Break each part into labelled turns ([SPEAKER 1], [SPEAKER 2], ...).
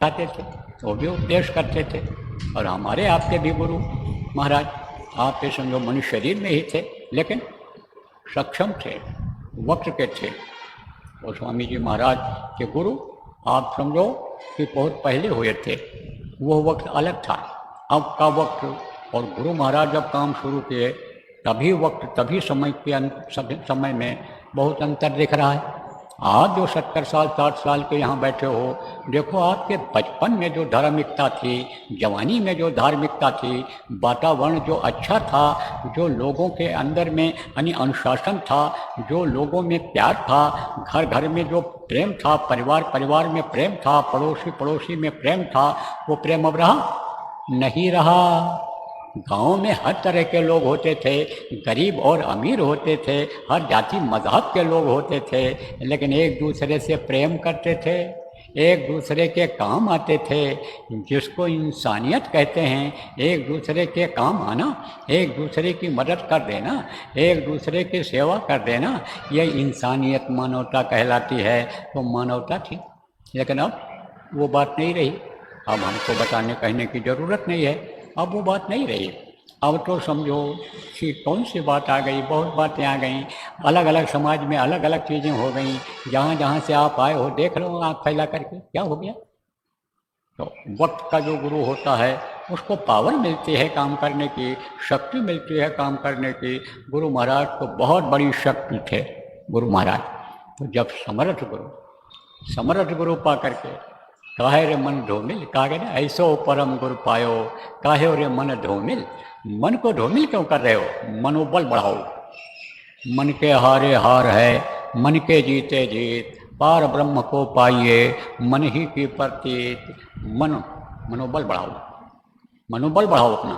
[SPEAKER 1] आते थे, वो भी उपदेश करते थे। और हमारे आपके भी गुरु महाराज आप ये समझो मनुष्य शरीर में ही थे, लेकिन सक्षम थे, वक्त के थे। और स्वामी जी महाराज के गुरु आप समझो कि बहुत पहले हुए थे, वो वक्त अलग था। अब का वक्त और गुरु महाराज जब काम शुरू किए तभी वक्त, तभी समय के समय में बहुत अंतर दिख रहा है। आज जो 70 साल 60 साल के यहाँ बैठे हो, देखो आपके बचपन में जो धार्मिकता थी, जवानी में जो धार्मिकता थी, वातावरण जो अच्छा था, जो लोगों के अंदर में यानी अनुशासन था, जो लोगों में प्यार था, घर घर में जो प्रेम था, परिवार परिवार में प्रेम था, पड़ोसी पड़ोसी में प्रेम था, वो प्रेम अब रहा नहीं रहा। गाँव में हर तरह के लोग होते थे, गरीब और अमीर होते थे, हर जाति मजहब के लोग होते थे, लेकिन एक दूसरे से प्रेम करते थे, एक दूसरे के काम आते थे, जिसको इंसानियत कहते हैं। एक दूसरे के काम आना, एक दूसरे की मदद कर देना, एक दूसरे की सेवा कर देना, यह इंसानियत मानवता कहलाती है। तो मानवता थी, लेकिन अब वो बात नहीं रही। अब हमको बताने कहने की ज़रूरत नहीं है, अब वो बात नहीं रही। अब तो समझो कि कौन सी बात आ गई, बहुत बातें आ गई, अलग अलग समाज में अलग अलग चीज़ें हो गई। जहाँ जहाँ से आप आए हो देख लो आँख फैला करके क्या हो गया। तो वक्त का जो गुरु होता है उसको पावर मिलती है काम करने की, शक्ति मिलती है काम करने की। गुरु महाराज तो बहुत बड़ी शक्ति थे गुरु महाराज। तो जब समर्थ गुरु पा करके काहे रे मन धूमिल, कहा ना ऐसो परम गुरु पायो, काहे रे मन धूमिल। मन को धूमिल क्यों कर रहे हो, मनोबल बढ़ाओ। मन के हारे हार है, मन के जीते जीत, पार ब्रह्म को पाइए मन ही की प्रतीत। मनोबल बढ़ाओ, मनोबल बढ़ाओ अपना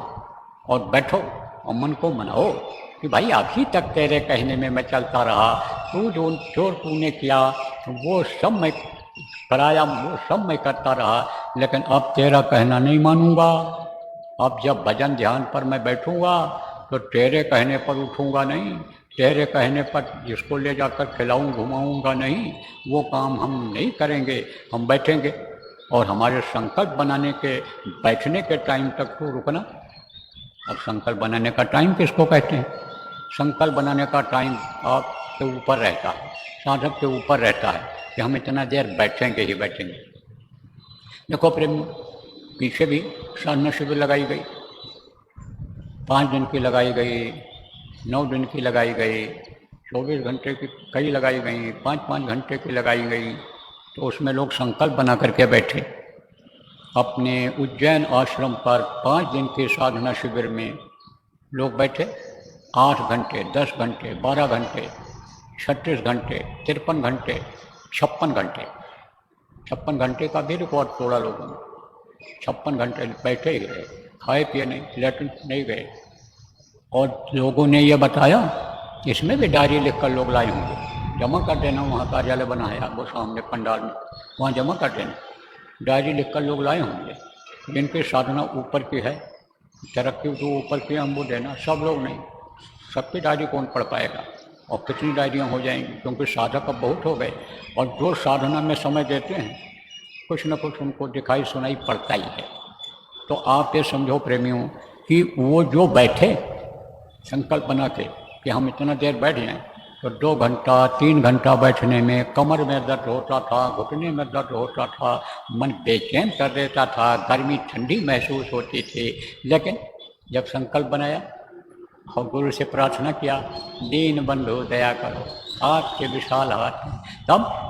[SPEAKER 1] और बैठो और मन को मनाओ कि भाई अभी तक तेरे कहने में मैं चलता रहा, तू जो तूने किया वो सब मैं कराया, वो सब मैं करता रहा, लेकिन अब तेरा कहना नहीं मानूंगा। अब जब भजन ध्यान पर मैं बैठूंगा तो तेरे कहने पर उठूंगा नहीं, तेरे कहने पर जिसको ले जाकर खिलाऊं घुमाऊंगा नहीं, वो काम हम नहीं करेंगे। हम बैठेंगे और हमारे संकल्प बनाने के बैठने के टाइम तक तो रुकना। अब संकल्प बनाने का टाइम किसको कहते हैं? संकल्प बनाने का टाइम आपके ऊपर रहता है, साधक के ऊपर रहता है कि हम इतना देर बैठेंगे ही बैठेंगे। देखो प्रेम, पीछे भी साधना शिविर लगाई गई, 5 दिन की लगाई गई, 9 दिन की लगाई गई, 24 घंटे की कई लगाई गई, 5-5 घंटे की लगाई गई। तो उसमें लोग संकल्प बना करके बैठे। अपने उज्जैन आश्रम पर 5 दिन के साधना शिविर में लोग बैठे 8 घंटे, 10 घंटे, 12 घंटे, 36 घंटे, 53 घंटे, 56 घंटे। 56 घंटे का भी रिकॉर्ड तोड़ा लोगों ने। 56 घंटे बैठे ही रहे, खाए पिए नहीं, लेटन नहीं गए। और लोगों ने ये बताया, इसमें भी डायरी लिखकर लोग लाए होंगे, जमा कर देना, वहाँ कार्यालय बना है वो सामने पंडाल में, वहाँ जमा कर देना। डायरी लिखकर लोग लाए होंगे, जिनकी साधना ऊपर की है, तरक्की जो ऊपर की हम वो देना। सब लोग नहीं, सबकी डायरी कौन पढ़ पाएगा और कितनी डायरियाँ हो जाएंगी, क्योंकि साधक अब बहुत हो गए और जो साधना में समय देते हैं कुछ न कुछ उनको दिखाई सुनाई पड़ता ही है। तो आप ये समझो प्रेमियों कि वो जो बैठे संकल्प बना के कि हम इतना देर बैठ जाएं, तो 2 घंटा 3 घंटा बैठने में कमर में दर्द होता था, घुटने में दर्द होता था, मन बेचैन कर देता था, गर्मी ठंडी महसूस होती थी। लेकिन जब संकल्प बनाया और गुरु से प्रार्थना किया, दीन बंधु दया करो, आपके विशाल हाथ हैं, तब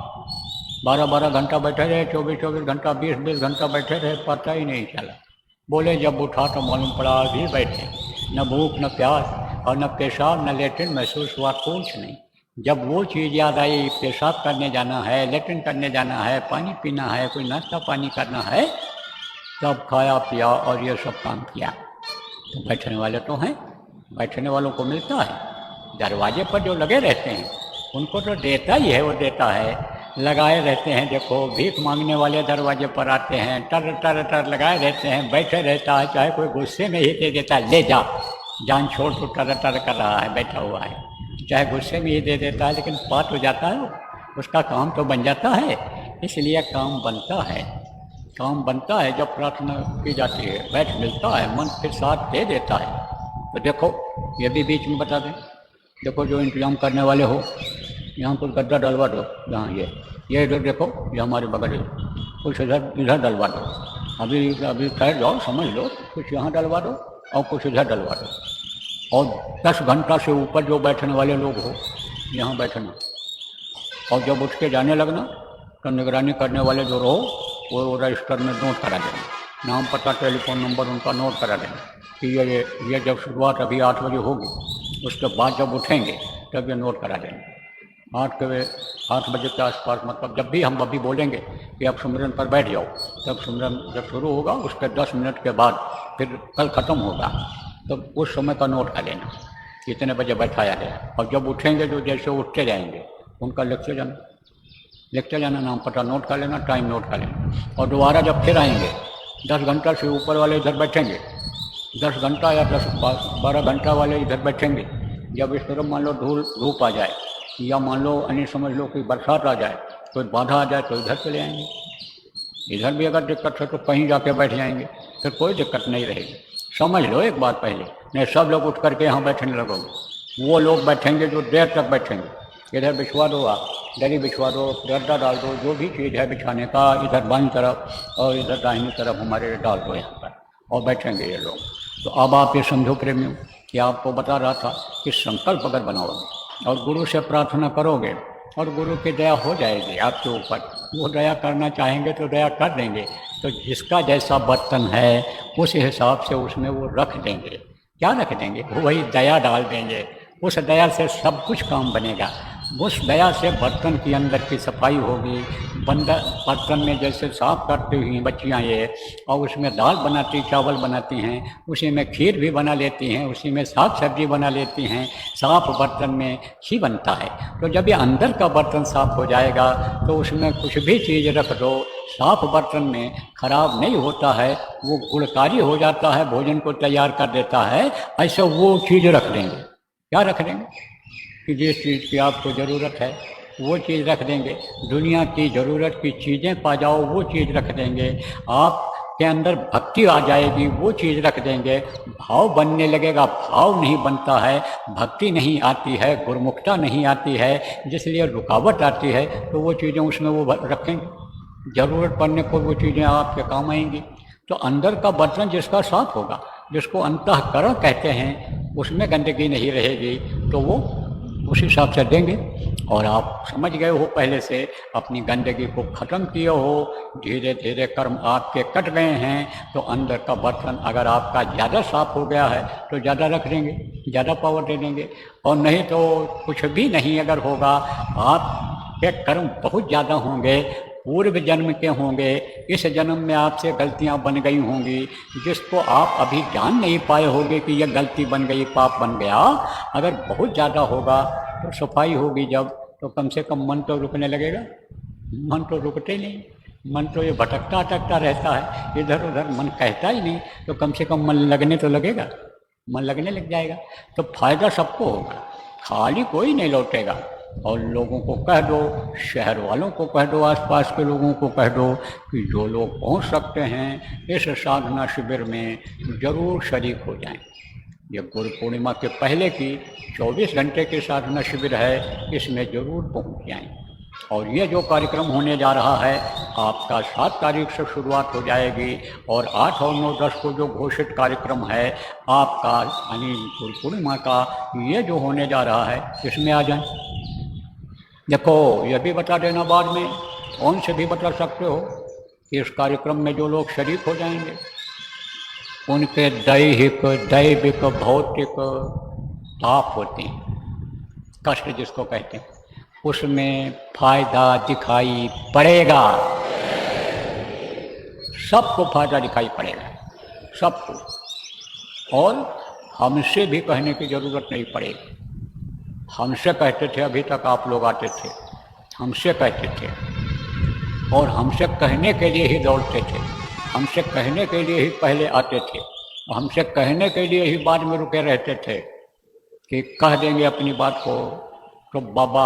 [SPEAKER 1] 12-12 घंटा बैठे रहे, 24-24 घंटा, 20-20 घंटा बैठे रहे, पता ही नहीं चला। बोले जब उठा तो मालूम पड़ा अभी बैठे, न भूख न प्यास और न पेशाब न लेटरिन महसूस हुआ, कुछ नहीं। जब वो चीज़ याद आई, पेशाब करने जाना है, लेटरिन करने जाना है, पानी पीना है, कोई नाश्ता पानी करना है, तब खाया पिया और ये सब काम किया। तो बैठने वाले तो हैं, बैठने वालों को मिलता है। दरवाजे पर जो लगे रहते हैं उनको तो देता ही है, वो देता है, लगाए रहते हैं। देखो भीख मांगने वाले दरवाजे पर आते हैं, टर टर टर लगाए रहते हैं, बैठे रहता है, चाहे कोई गुस्से में ही दे देता है, ले जा जान छोड़, तो टर टर कर रहा है, बैठा हुआ है, चाहे गुस्से में ही दे देता है, लेकिन बात हो जाता है, उसका काम तो बन जाता है। इसलिए काम बनता है। काम बनता है जब प्रार्थना की जाती है, बैठ मिलता है, मन फिर साथ दे देता है। तो देखो ये भी बीच में बता दें, देखो जो इंतजाम करने वाले हो, यहाँ कुछ गड्ढा डलवा दो, यहाँ ये इधर देखो, ये हमारे बगल है, कुछ इधर डलवा दो, अभी ठहर जाओ, समझ लो, कुछ यहाँ डलवा दो और कुछ इधर डलवा दो। और 10 घंटा से ऊपर जो बैठने वाले लोग हो यहाँ बैठना, और जब उठ के जाने लगना तो निगरानी करने वाले जो रहो वो रजिस्टर में नोट करा देना, नाम पता टेलीफोन नंबर उनका नोट करा देना कि ये जब शुरुआत अभी 8 बजे होगी, उसके बाद जब उठेंगे तब ये नोट करा देना। 8 बजे के आसपास, मतलब जब भी हम अभी बोलेंगे कि आप सुमिरन पर बैठ जाओ, तब सुमिरन जब शुरू होगा उसके 10 मिनट के बाद फिर कल ख़त्म होगा, तो उस समय का नोट कर लेना कितने बजे बैठाया गया। और जब उठेंगे जो जैसे उठते जाएंगे उनका लिखते जाना, नाम पता नोट कर लेना, टाइम नोट कर लेना। और दोबारा जब फिर आएंगे 10 घंटा से ऊपर वाले इधर बैठेंगे, 10 घंटा या 10-12 घंटा वाले इधर बैठेंगे। जब इस तरफ मान लो धूप आ जाए या मान लो अन्य समझ लो कोई बरसात आ जाए, कोई बाधा आ जाए तो इधर चले आएंगे। इधर भी अगर दिक्कत है तो कहीं जाके बैठ जाएंगे, फिर कोई दिक्कत नहीं रहेगी। समझ लो एक बात पहले, नहीं सब लोग उठ करके यहाँ बैठने लगोगे। वो लोग बैठेंगे जो देर तक बैठेंगे, इधर बिछवा दो, आप दरी बिछवा दो, गद्दा डाल दो, जो भी चीज़ है बिछाने का, इधर बाईं तरफ और इधर दाहिनी तरफ हमारे डाल दो यहाँ पर, और बैठेंगे ये लोग। तो अब आप ये समझो प्रेमियों कि आपको बता रहा था कि संकल्प अगर बनाओगे और गुरु से प्रार्थना करोगे और गुरु की दया हो जाएगी आपके ऊपर, वो दया करना चाहेंगे तो दया कर देंगे। तो जिसका जैसा बर्तन है उस हिसाब से उसमें वो रख देंगे। क्या रख देंगे? वही दया डाल देंगे। उस दया से सब कुछ काम बनेगा। उस दया से बर्तन की अंदर की सफाई होगी। बर्तन में जैसे साफ करती हुई बच्चियाँ ये, और उसमें दाल बनाती, चावल बनाती हैं, उसी में खीर भी बना लेती हैं, उसी में साग सब्जी बना लेती हैं, साफ बर्तन में ही बनता है। तो जब ये अंदर का बर्तन साफ हो जाएगा तो उसमें कुछ भी चीज़ रख दो, साफ बर्तन में खराब नहीं होता है, वो गुणकारी हो जाता है, भोजन को तैयार कर देता है। ऐसा वो चीज़ रख देंगे। क्या रख देंगे? कि जिस चीज़ की आपको ज़रूरत है वो चीज़ रख देंगे। दुनिया की ज़रूरत की चीज़ें पा जाओ वो चीज़ रख देंगे। आपके अंदर भक्ति आ जाएगी वो चीज़ रख देंगे। भाव बनने लगेगा, भाव नहीं बनता है, भक्ति नहीं आती है, गुरुमुखता नहीं आती है, जिसलिए रुकावट आती है, तो वो चीज़ें उसमें वो रखेंगे। ज़रूरत पड़ने पर वो चीज़ें आपके काम आएंगी। तो अंदर का बर्तन जिसका साफ होगा, जिसको अंतःकरण कहते हैं, उसमें गंदगी नहीं रहेगी, तो वो उस हिसाब से देंगे। और आप समझ गए हो पहले से, अपनी गंदगी को ख़त्म किए हो, धीरे धीरे कर्म आपके कट गए हैं। तो अंदर का बर्तन अगर आपका ज़्यादा साफ हो गया है तो ज़्यादा रख देंगे, ज़्यादा पावर दे देंगे। और नहीं तो कुछ भी नहीं अगर होगा, आपके कर्म बहुत ज़्यादा होंगे, पूर्व जन्म के होंगे, इस जन्म में आपसे गलतियां बन गई होंगी, जिसको आप अभी जान नहीं पाए होंगे कि यह गलती बन गई, पाप बन गया। अगर बहुत ज़्यादा होगा तो सफाई होगी जब, तो कम से कम मन तो रुकने लगेगा। मन तो रुकते नहीं, मन तो ये भटकता अटकता रहता है, इधर उधर मन कहता ही नहीं। तो कम से कम मन लगने तो लगेगा, मन लगने लग जाएगा तो फायदा सबको होगा, खाली कोई नहीं लौटेगा। और लोगों को कह दो, शहर वालों को कह दो, आसपास के लोगों को कह दो कि जो लोग पहुंच सकते हैं इस साधना शिविर में ज़रूर शरीक हो जाएं। ये गुरु पूर्णिमा के पहले की 24 घंटे की साधना शिविर है, इसमें ज़रूर पहुंच जाएं। और ये जो कार्यक्रम होने जा रहा है आपका 7 तारीख से शुरुआत हो जाएगी, और 8 और 9, 10 को जो घोषित कार्यक्रम है आपका यानी गुरु पूर्णिमा का, ये जो होने जा रहा है इसमें आ जाएं। देखो यह भी बता देना बाद में, कौन से भी बता सकते हो कि इस कार्यक्रम में जो लोग शरीक हो जाएंगे उनके दैविक भौतिक ताप होते हैं, कष्ट जिसको कहते हैं, उसमें फायदा दिखाई पड़ेगा। सबको फायदा दिखाई पड़ेगा, सबको। और हमसे भी कहने की ज़रूरत नहीं पड़ेगी। हमसे कहते थे, अभी तक आप लोग आते थे, हमसे कहते थे और हमसे कहने के लिए ही दौड़ते थे, हमसे कहने के लिए ही पहले आते थे, हमसे कहने के लिए ही बाद में रुके रहते थे कि कह देंगे अपनी बात को। तो बाबा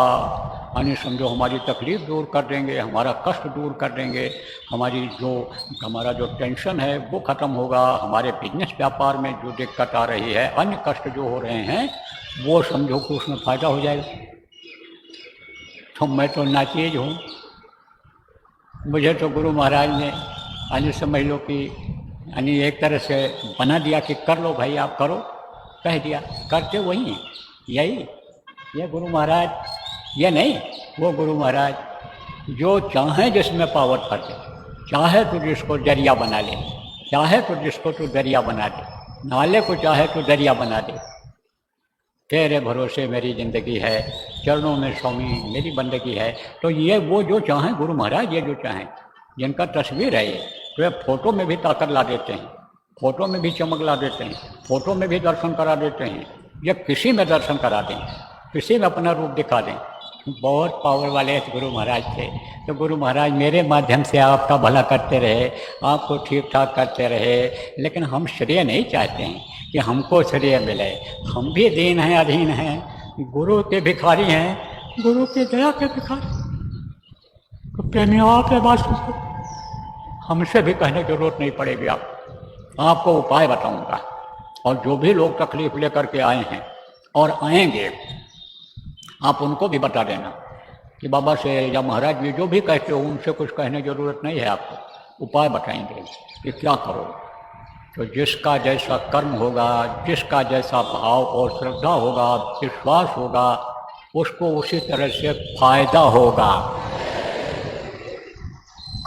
[SPEAKER 1] यानी समझो हमारी तकलीफ़ दूर कर देंगे, हमारा कष्ट दूर कर देंगे, हमारा जो टेंशन है वो ख़त्म होगा, हमारे बिजनेस व्यापार में जो दिक्कत आ रही है, अन्य कष्ट जो हो रहे हैं वो समझो कि उसमें फ़ायदा हो जाएगा। तो मैं तो नाचीज हूँ, मुझे तो गुरु महाराज ने यानी समझ लो कि यानी एक तरह से बना दिया कि कर लो भाई, आप करो, कह दिया, करते वही यही ये गुरु महाराज, ये नहीं वो गुरु महाराज, जो चाहे जिसमें पावर कर दे, चाहे तो जिसको दरिया बना ले, चाहे तो जिसको तो दरिया बना दे, नाले को चाहे तो दरिया बना दे। तेरे भरोसे मेरी ज़िंदगी है, चरणों में स्वामी मेरी बंदगी है। तो ये वो जो चाहें गुरु महाराज, ये जो चाहें, जिनका तस्वीर है ये, तो ये फोटो में भी ताकत ला देते हैं, फोटो में भी चमक ला देते हैं, फोटो में भी दर्शन करा देते हैं, या किसी में दर्शन करा दें, किसी में अपना रूप दिखा दें। बहुत पावर वाले गुरु महाराज थे। तो गुरु महाराज मेरे माध्यम से आपका भला करते रहे, आपको ठीक ठाक करते रहे, लेकिन हम श्रेय नहीं चाहते हैं कि हमको श्रेय मिले। हम भी दीन हैं, अधीन हैं, गुरु के भिखारी हैं, गुरु की दया के भिखारी। तो प्रेमियों, आप ये बात सुनो, हमसे भी कहने की जरूरत नहीं पड़ेगी। आपको उपाय बताऊंगा, और जो भी लोग तकलीफ लेकर के आए हैं और आएंगे, आप उनको भी बता देना कि बाबा से या महाराज जी जो भी कहते हो, उनसे कुछ कहने की जरूरत नहीं है, आपको उपाय बताएंगे कि क्या करो। तो जिसका जैसा कर्म होगा, जिसका जैसा भाव और श्रद्धा होगा, विश्वास होगा, उसको उसी तरह से फायदा होगा।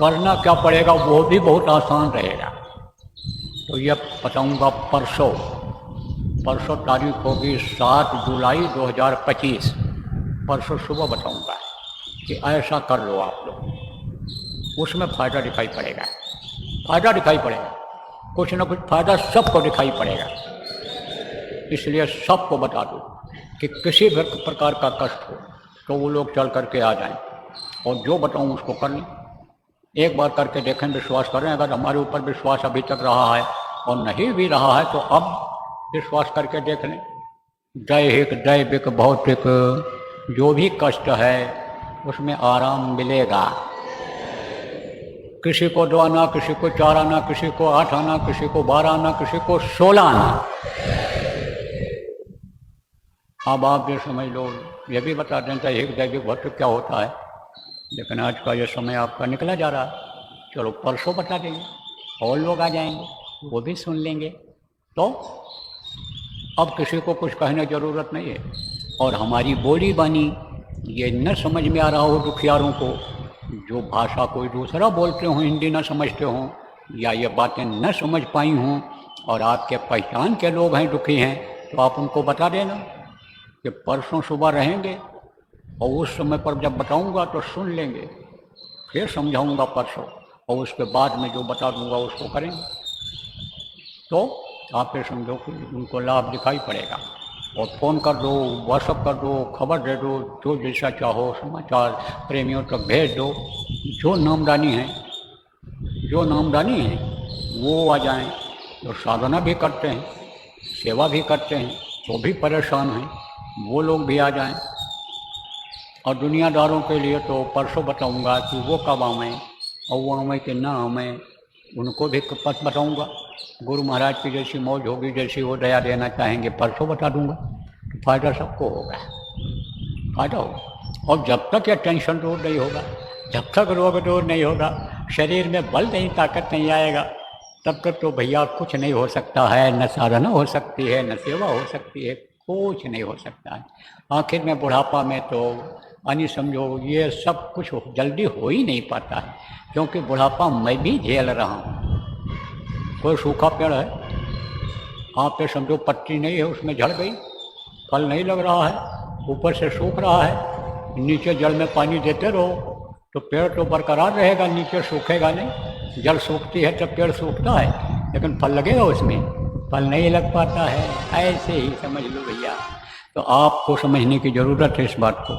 [SPEAKER 1] करना क्या पड़ेगा वो भी बहुत आसान रहेगा। तो ये बताऊंगा परसों तारीख होगी 7 जुलाई 2025, परसों सुबह बताऊंगा कि ऐसा कर लो आप लोग, उसमें फ़ायदा दिखाई पड़ेगा, फ़ायदा दिखाई पड़ेगा, कुछ ना कुछ फ़ायदा सबको दिखाई पड़ेगा। इसलिए सबको बता दो कि किसी भी प्रकार का कष्ट हो तो वो लोग चल करके आ जाएं, और जो बताऊं उसको कर लें। एक बार करके देखें, विश्वास करें। अगर हमारे ऊपर विश्वास अभी तक रहा है और नहीं भी रहा है तो अब विश्वास करके देख लें। दैहिक दैविक भौतिक जो भी कष्ट है उसमें आराम मिलेगा। किसी को 2 आना, किसी को 4 आना, किसी को 8 आना, किसी को 12 आना, किसी को 16 आना। अब आप ये समझ लो, ये भी बता दें दैहिक दैविक भौतिक क्या होता है, लेकिन आज का ये समय आपका निकला जा रहा है। चलो परसों बता देंगे, और लोग आ जाएंगे, वो भी सुन लेंगे। तो अब किसी को कुछ कहने की ज़रूरत नहीं है। और हमारी बोली बानी ये न समझ में आ रहा हो दुखियारों को, जो भाषा कोई दूसरा बोलते हों, हिंदी न समझते हों, या ये बातें न समझ पाई हों, और आपके पहचान के लोग हैं, दुखी हैं, तो आप उनको बता देना कि परसों सुबह रहेंगे, और उस समय पर जब बताऊंगा तो सुन लेंगे, फिर समझाऊंगा परसों, और उसके बाद में जो बता दूंगा उसको करेंगे। तो आप ये समझो कि उनको लाभ दिखाई पड़ेगा। और फ़ोन कर दो, व्हाट्सअप कर दो, खबर दे दो, जो जैसा चाहो समाचार प्रेमियों तक भेज दो। जो नामदानी है वो आ जाएं, जो साधना भी करते हैं, सेवा भी करते हैं, वो भी परेशान हैं, वो लोग भी आ जाएं। और दुनियादारों के लिए तो परसों बताऊंगा कि वो कब आवें और वो आवें कि ना आवें, उनको भी पथ बताऊंगा। गुरु महाराज की जैसी मौज होगी, जैसी वो दया देना चाहेंगे, परसों बता दूंगा। तो फायदा सबको होगा, फायदा होगा। और जब तक यह टेंशन दूर नहीं होगा, जब तक रोग दूर नहीं होगा, शरीर में बल नहीं, ताकत नहीं आएगा, तब तक तो भैया कुछ नहीं हो सकता है। न साधना हो सकती है, न सेवा हो सकती है, कुछ नहीं हो सकता है। आखिर में बुढ़ापा में तो यानी समझो ये सब कुछ जल्दी हो ही नहीं पाता है, क्योंकि बुढ़ापा मैं भी झेल रहा हूँ। कोई सूखा पेड़ है, आप पे समझो पत्ती नहीं है, उसमें झड़ गई, फल नहीं लग रहा है, ऊपर से सूख रहा है, नीचे जल में पानी देते रहो तो पेड़ तो बरकरार रहेगा, नीचे सूखेगा नहीं। जल सूखती है तब पेड़ सूखता है, लेकिन फल लगेगा उसमें, फल नहीं लग पाता है। ऐसे ही समझ लो भैया। तो आपको समझने की ज़रूरत है इस बात को।